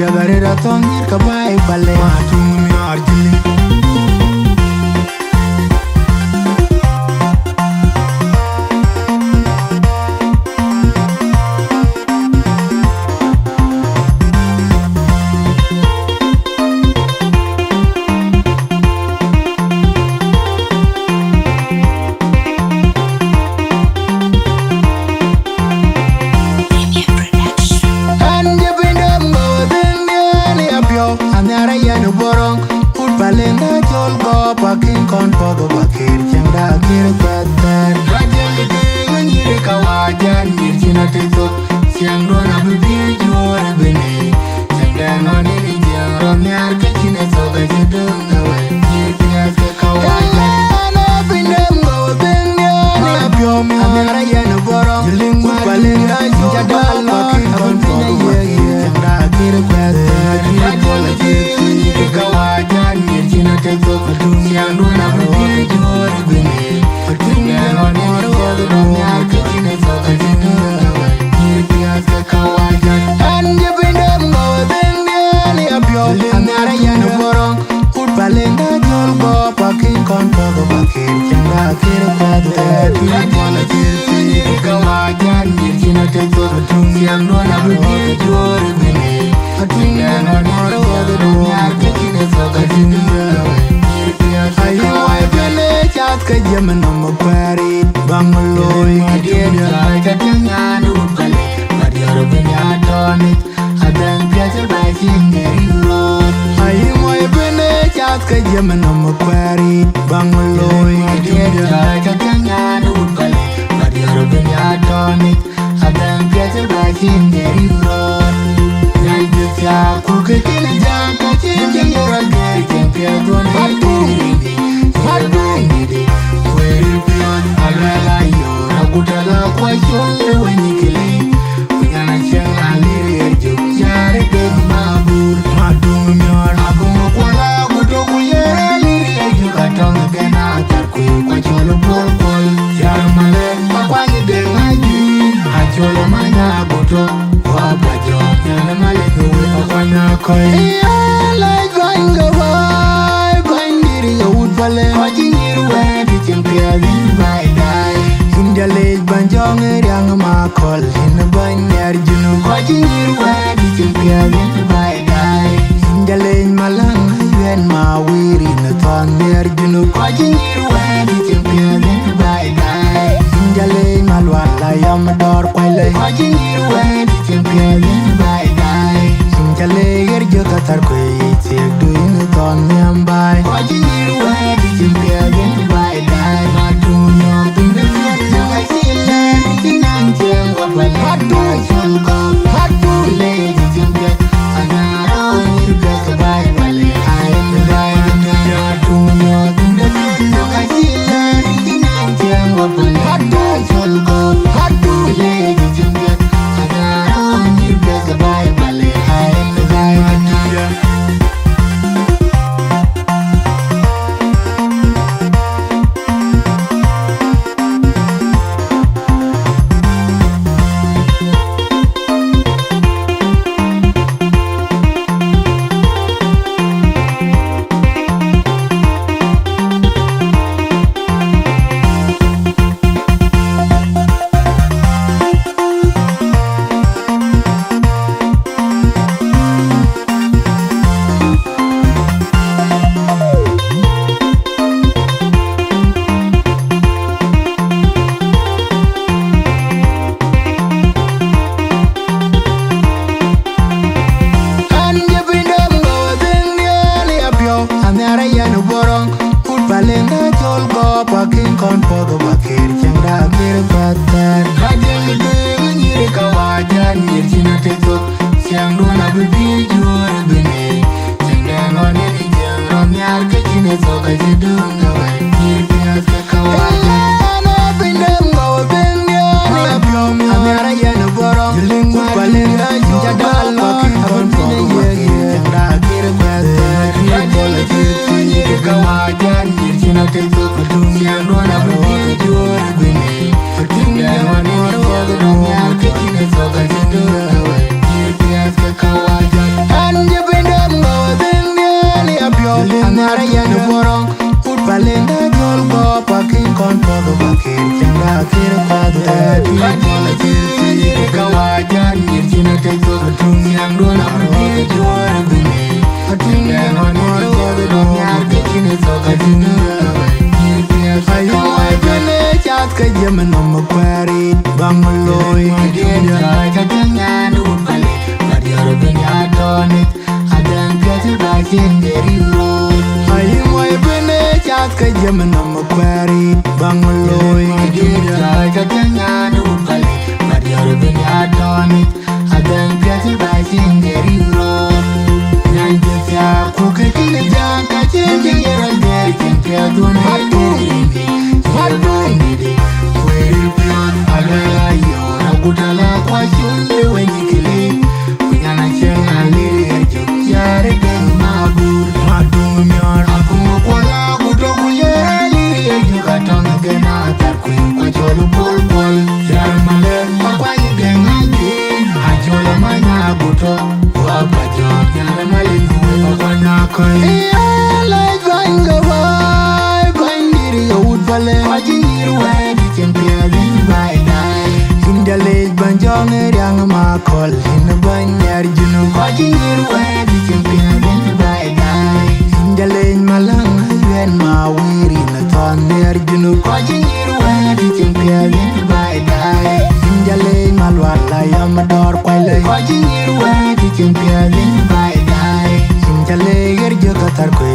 Jagare ratongir kabai bale matung mi arjili. Anyara yanu borong Put balenda jol go Pakin kon pogo bakir Changda akir patar Raja lidi Nganjiri kawajan Mirchina tito Siang dona bibi juara bini Changda ngoni ni jang Romnyar kachina soga jadung Gawai Nyirpias ke kawajan Ana pindam gawa bengyani Apyom Anyara yanu borong Put balenda jol go Pakin kon pogo bakir Changda akir patar kawajan mirchina tezo siang duna bibi juara bini ngoni ni jang nyar kachina soga jadung Gawai Nyirpias ke kawajan Anje pindam gawa bengyani Apyom Anyara yanu borong Put balenda jol go Pakin kon pogo bakir Changda akir patar kawajan mirchina tezo siang duna bibi juara bini ngoni ni jang nyar kachina soga jadung Gawai Nyirpias ke kawajan ke jaman nama pari Bangaloy Madina Kadangan Upale Madiara Benyadonit Adang biasa baik ngeri road Ayo moy bene chat ke jaman nama pari Bangaloy Madina Kadangan Upale Madiara Benyadonit Adang biasa baik ngeri road Nyajut ya ku kekina jangka cincin orang geri Cengpian tuan Hardung didi Kweri pion Alala yo Rakutala kwa shonde wenyikili Punyana cheng aliri erjuk Yare dek mabur Madung nyor Aku mukwala kutoku yere aliri erjuk Atong kena atarku Kwa cholo pol pol Yara malek Makwanyi dek ngaji Acholo manya goto Wabajo Yana malek uwe Makwanya koi Iya like vango boy Kwandiri ya woodbale Kwajinyiru wedi Chempia zin by die Injalej banjong eriang makol Hina banyar junu Kwajinyiru wedi Chempia zin by die Injalej malang Yen mawiri Naton mer junu Kwajinyiru wedi Chempia zin by die Injalej malwala Yam dor kwaile Kwajinyiru wedi Chempia zin by die Injalej erjo katar kwe Tiek du inu ton nyambai Kwajinyiru wedi Chempia zin by die Madung nyor Tunggu Jangan silen Tinang jeng Wapal Hatu Chulko Hatu Lady Chempia Anaro Nyirpias ke baik balik Ain baik Madung nyor Tunggu Jangan silen Tinang jeng Wapal Hatu Chulko Hatu Lady Chempia Anaro Nyirpias ke baik balik Ain baik Anyara yanu borong Put balenda jol go Pakin kon pogo bakir Changda akir patar Raja lidi Nganjiri kawajan Mirchina tezo Siang duna bibi juara bini Changda ngoni ni jang Romnyar kachina soga jadung Gawai Nyirpias ke kawajan Ana pindam gawa bengyani Apyom Anyara yanu borong Put balenda jol go Pakin kon pogo bakir Changda akir patar kawajan Mirchina tezo Siang duna bibi juara bini Changda ngoni ni jang Romnyar kachina soga jadung Gawai Nyirpias ke kawajan Mola tirti kawajan Yirchina techo tung yang dua lamri juara bine Atinga honor kodo nyar kechine soka dina Ayo ay bine chat ka jaman nama kwari Bangaloy Dina katangan upale Badiaro binya donit Adang kati bakin dari road Ayo ay bine chat ka jaman nama kwari Bangaloy Dina katangan upale Badiaro binya donit Adang kati bakin dari road Nanjaka kuka kina jangka Cenge yeran dari kempe adun Kutala kwa shule wenye kile Kunyana chenga liri Yare den mabur Madung myor Akungo kwa la kutoku yere liri Katona gena atar kuin kwa cholu bol bol Yare malen kwa yigenga yin Ajola manya kuto Wapa jok Yare malen kuwe kwa nyakoi Iyale gwainga vai Gwaindiri ya udvale Kwa jingiru wedi Kempia dini bai dai Jalej banjong eriang makol Hina banyar junub Wajir wedi kempina bina bai dai Jalej malang ayuen mawiri Na ton der junub Wajir wedi kempina bina bai dai Jalej malwala yamador kwailay Wajir wedi kempina bina bai dai Jalej erjo katar kwe